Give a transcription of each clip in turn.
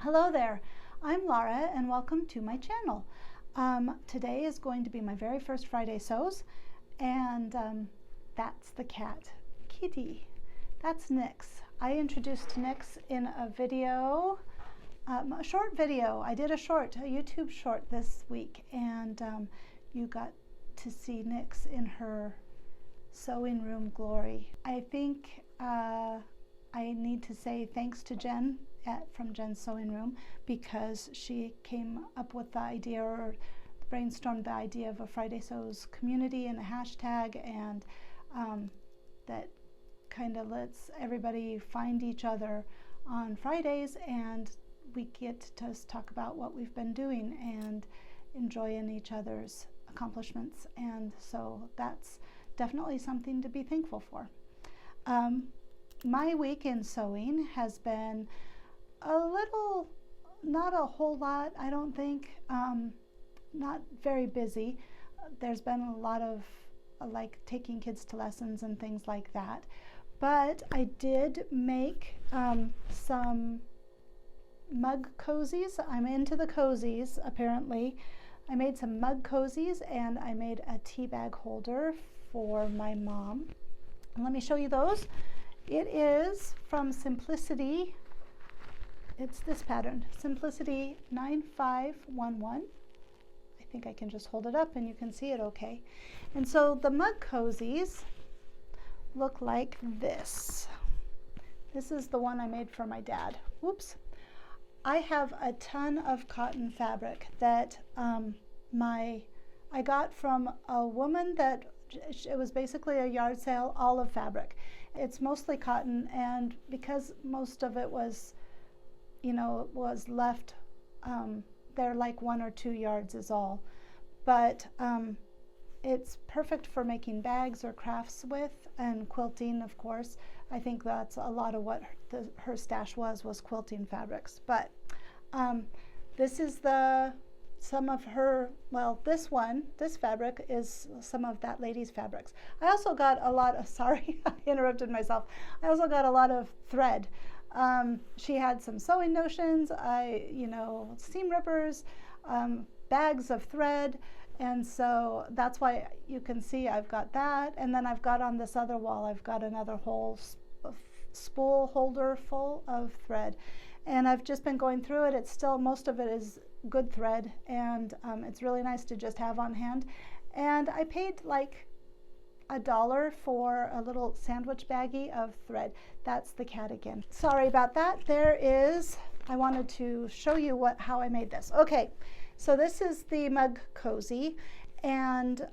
Hello there, I'm Laura and welcome to my channel. Today is going to be my very first Friday sews, and that's the cat, Kitty. That's Nyx. I introduced Nyx in a video, a short video. I did a YouTube short this week, and you got to see Nyx in her sewing room glory. I think I need to say thanks to Jen from Jen's Sewing Room, because she came up with the idea, or brainstormed the idea, of a Friday Sews community and a hashtag, and that kind of lets everybody find each other on Fridays, and we get to just talk about what we've been doing and enjoying each other's accomplishments. And so that's definitely something to be thankful for. My week in sewing has been a little, not a whole lot, I don't think, not very busy. There's been a lot of like taking kids to lessons and things like that. But I did make some mug cozies. I'm into the cozies, apparently. I made some mug cozies, and I made a tea bag holder for my mom. And let me show you those. It is from Simplicity. It's this pattern, Simplicity 9511. I think I can just hold it up and you can see it okay. And so the mug cozies look like this. This is the one I made for my dad. Whoops. I have a ton of cotton fabric that I got from a woman that it was basically a yard sale, all of fabric. It's mostly cotton, and because most of it was, was left, they're like 1 or 2 yards is all. But it's perfect for making bags or crafts with, and quilting, of course. I think that's a lot of what her stash was quilting fabrics. But this is some of her, well, this fabric is some of that lady's fabrics. I also got a lot of, sorry, I interrupted myself. I also got a lot of thread. She had some sewing notions, seam rippers, bags of thread, and so that's why you can see I've got that. And then I've got on this other wall, I've got another whole spool holder full of thread. And I've just been going through it. It's still, most of it is good thread, and it's really nice to just have on hand. And I paid like $1 for a little sandwich baggie of thread. That's the cat again. Sorry about that. I wanted to show you how I made this. Okay, so this is the mug cozy, and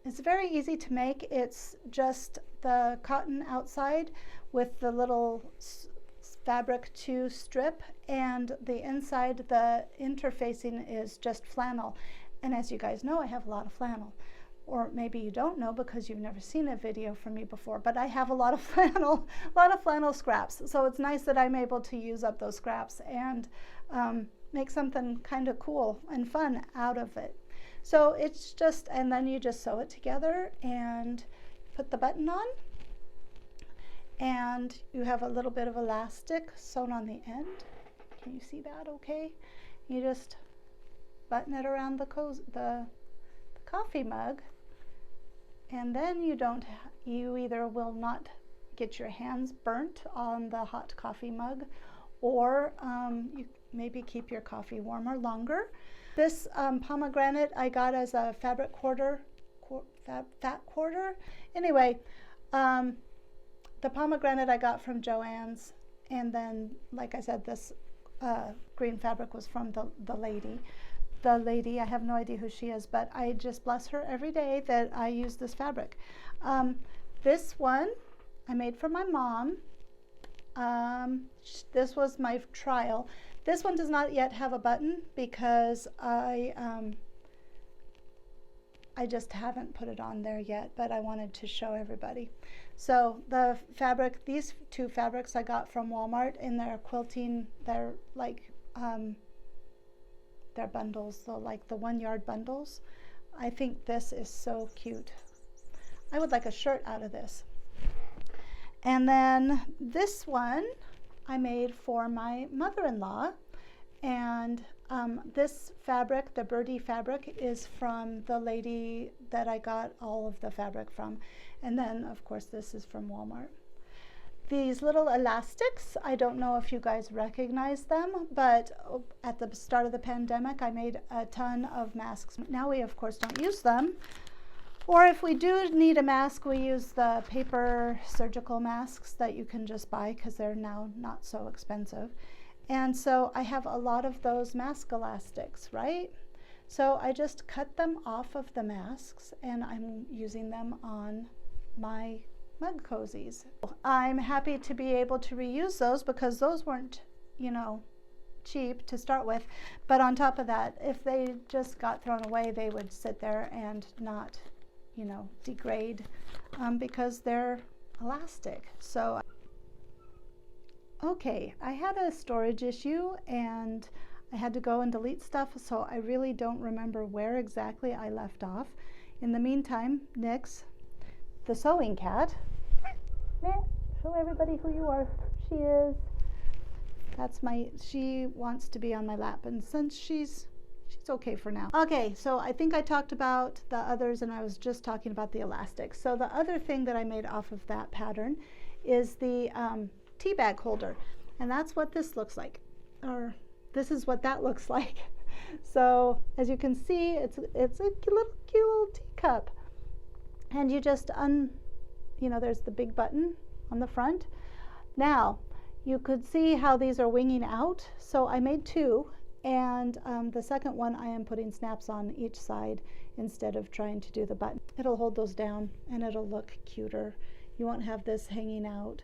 it's very easy to make. It's just the cotton outside with the little fabric to strip, and the inside, the interfacing, is just flannel. And as you guys know, I have a lot of flannel. Or maybe you don't know because you've never seen a video from me before, but I have a lot of flannel scraps. So it's nice that I'm able to use up those scraps and make something kind of cool and fun out of it. So it's just, and then you just sew it together and put the button on, and you have a little bit of elastic sewn on the end. Can you see that okay? You just button it around the coffee mug, and then you either will not get your hands burnt on the hot coffee mug, or you maybe keep your coffee warmer longer. This pomegranate I got as a fabric quarter, fat quarter. Anyway, the pomegranate I got from Joann's, and then, like I said, this green fabric was from the lady. The lady, I have no idea who she is, but I just bless her every day that I use this fabric. This one I made for my mom. This was my trial. This one does not yet have a button because I just haven't put it on there yet, but I wanted to show everybody. So the fabric, these 2 fabrics I got from Walmart in their quilting, they're like, they're bundles, so like the 1-yard bundles. I think this is so cute. I would like a shirt out of this. And then this one I made for my mother-in-law, And this fabric, the birdie fabric, is from the lady that I got all of the fabric from. And then, of course, this is from Walmart. These little elastics, I don't know if you guys recognize them, but at the start of the pandemic, I made a ton of masks. Now we, of course, don't use them. Or if we do need a mask, we use the paper surgical masks that you can just buy because they're now not so expensive. And so I have a lot of those mask elastics, right? So I just cut them off of the masks and I'm using them on my mug cozies. I'm happy to be able to reuse those because those weren't, you know, cheap to start with. But on top of that, if they just got thrown away, they would sit there and not, you know, degrade because they're elastic. So, okay, I had a storage issue and I had to go and delete stuff, so I really don't remember where exactly I left off. In the meantime, Nyx, the sewing cat, show everybody who you are. She is. She wants to be on my lap, and since she's okay for now. Okay, so I think I talked about the others and I was just talking about the elastics. So the other thing that I made off of that pattern is the tea bag holder, and that's what this looks like, or this is what that looks like. So as you can see, it's a cute little teacup, and you just you know, there's the big button on the front. Now you could see how these are winging out, so I made two, and the second one I am putting snaps on each side instead of trying to do the button. It'll hold those down and it'll look cuter. You won't have this hanging out,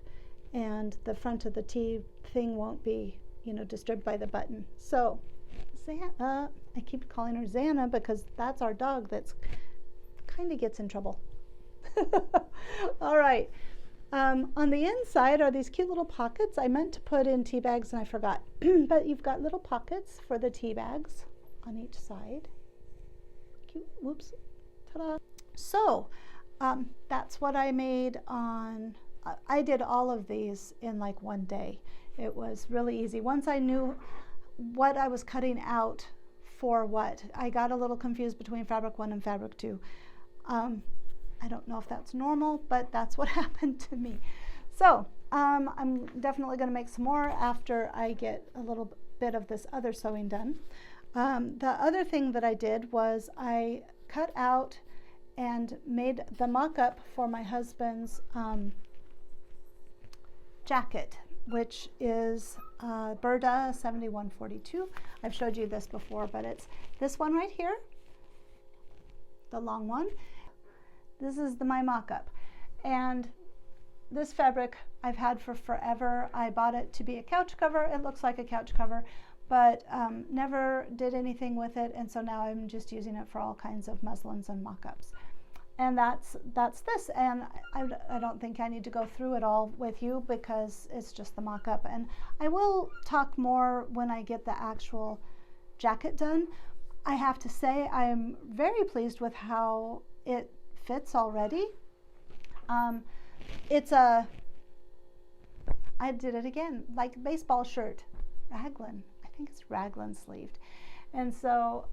and the front of the tea thing won't be, you know, disturbed by the button. So I keep calling her Xana because that's our dog that's kind of gets in trouble. All right. On the inside are these cute little pockets. I meant to put in tea bags and I forgot. But you've got little pockets for the tea bags on each side. Cute. Whoops. Ta-da. So that's what I made on. I did all of these in like one day. It was really easy. Once I knew what I was cutting out for what, I got a little confused between fabric 1 and fabric 2. I don't know if that's normal, but that's what happened to me. So I'm definitely going to make some more after I get a little bit of this other sewing done. The other thing that I did was I cut out and made the mock-up for my husband's jacket, which is Burda 7142. I've showed you this before, but it's this one right here, the long one. This is my mock-up, and this fabric I've had for forever. I bought it to be a couch cover. It looks like a couch cover, but never did anything with it, and so now I'm just using it for all kinds of muslins and mock-ups. And that's this, and I don't think I need to go through it all with you because it's just the mock-up, and I will talk more when I get the actual jacket done. I have to say I'm very pleased with how it fits already. It's I did it again, like baseball shirt, raglan. I think it's raglan sleeved. And so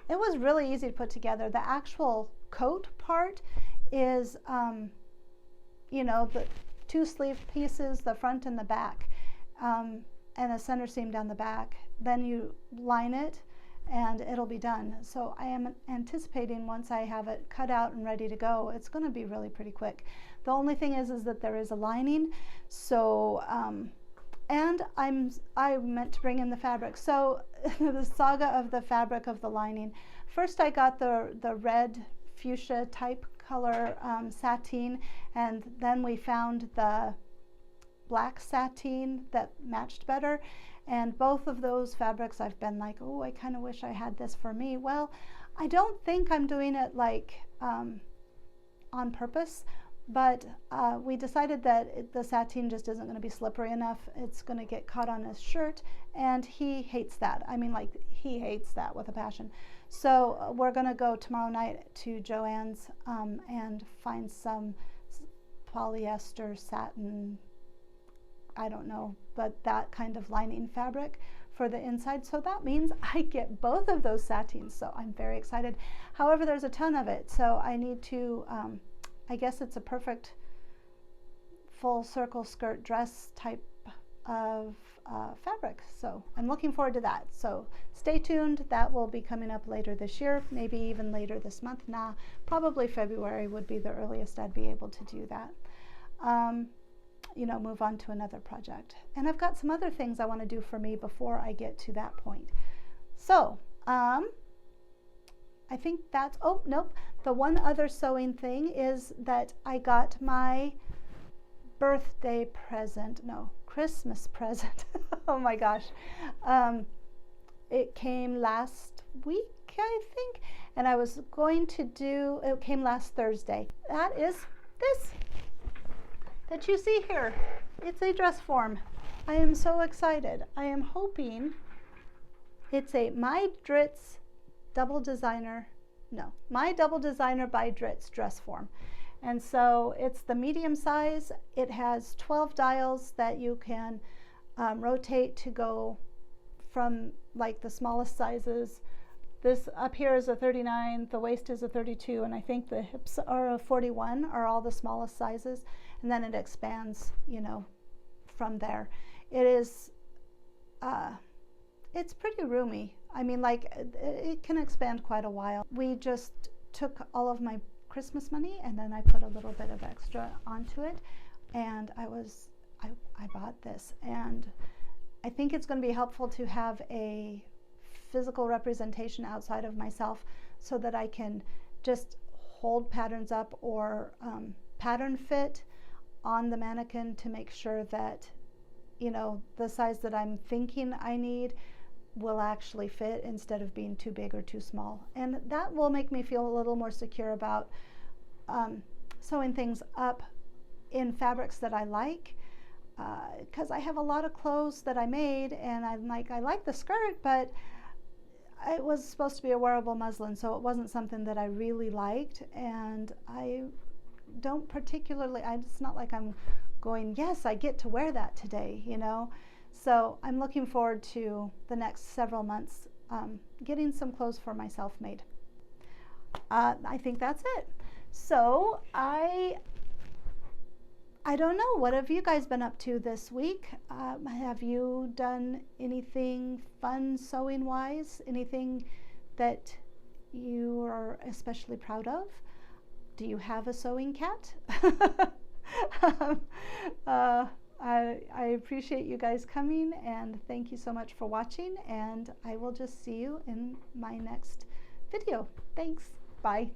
it was really easy to put together. The actual coat part is, you know, the 2 sleeve pieces, the front and the back, and a center seam down the back. Then you line it and it'll be done. So I am anticipating once I have it cut out and ready to go, it's going to be really pretty quick. The only thing is that there is a lining. So, and I meant to bring in the fabric. So the saga of the fabric of the lining. First I got the red fuchsia type color sateen, and then we found the black sateen that matched better. And both of those fabrics I've been like, oh, I kind of wish I had this for me. Well, I don't think I'm doing it like on purpose, but we decided that the sateen just isn't going to be slippery enough. It's going to get caught on his shirt, and he hates that. I mean, like, he hates that with a passion. So we're going to go tomorrow night to Joann's and find some polyester satin, I don't know, but that kind of lining fabric for the inside. So that means I get both of those satins. So I'm very excited. However, there's a ton of it. So I need to, I guess it's a perfect full circle skirt dress type of fabric. So I'm looking forward to that. So stay tuned. That will be coming up later this year, maybe even later this month. Nah, probably February would be the earliest I'd be able to do that. You know, move on to another project. And I've got some other things I want to do for me before I get to that point. So I think that's, oh, nope. The one other sewing thing is that I got my birthday present, no, Christmas present. Oh my gosh. It came last week, I think, and I was going to do, it came last Thursday. That is this that you see here. It's a dress form. I am so excited. I am hoping it's a My Double Designer by Dritz dress form. And so it's the medium size. It has 12 dials that you can rotate to go from like the smallest sizes. This up here is a 39, the waist is a 32, and I think the hips are a 41, are all the smallest sizes. And then it expands, you know, from there. It is, it's pretty roomy. I mean, like, it can expand quite a while. We just took all of my Christmas money and then I put a little bit of extra onto it, and I bought this, and I think it's going to be helpful to have a physical representation outside of myself so that I can just hold patterns up or pattern fit on the mannequin to make sure that, you know, the size that I'm thinking I need will actually fit instead of being too big or too small. And that will make me feel a little more secure about sewing things up in fabrics that I like, because I have a lot of clothes that I made and I'm like, I like the skirt, but it was supposed to be a wearable muslin, so it wasn't something that I really liked, and I don't particularly, it's not like I'm going, yes, I get to wear that today, you know. So I'm looking forward to the next several months getting some clothes for myself made. I think that's it. So I don't know, what have you guys been up to this week? Have you done anything fun sewing wise? Anything that you are especially proud of? Do you have a sewing cat? I appreciate you guys coming, and thank you so much for watching, and I will just see you in my next video. Thanks. Bye.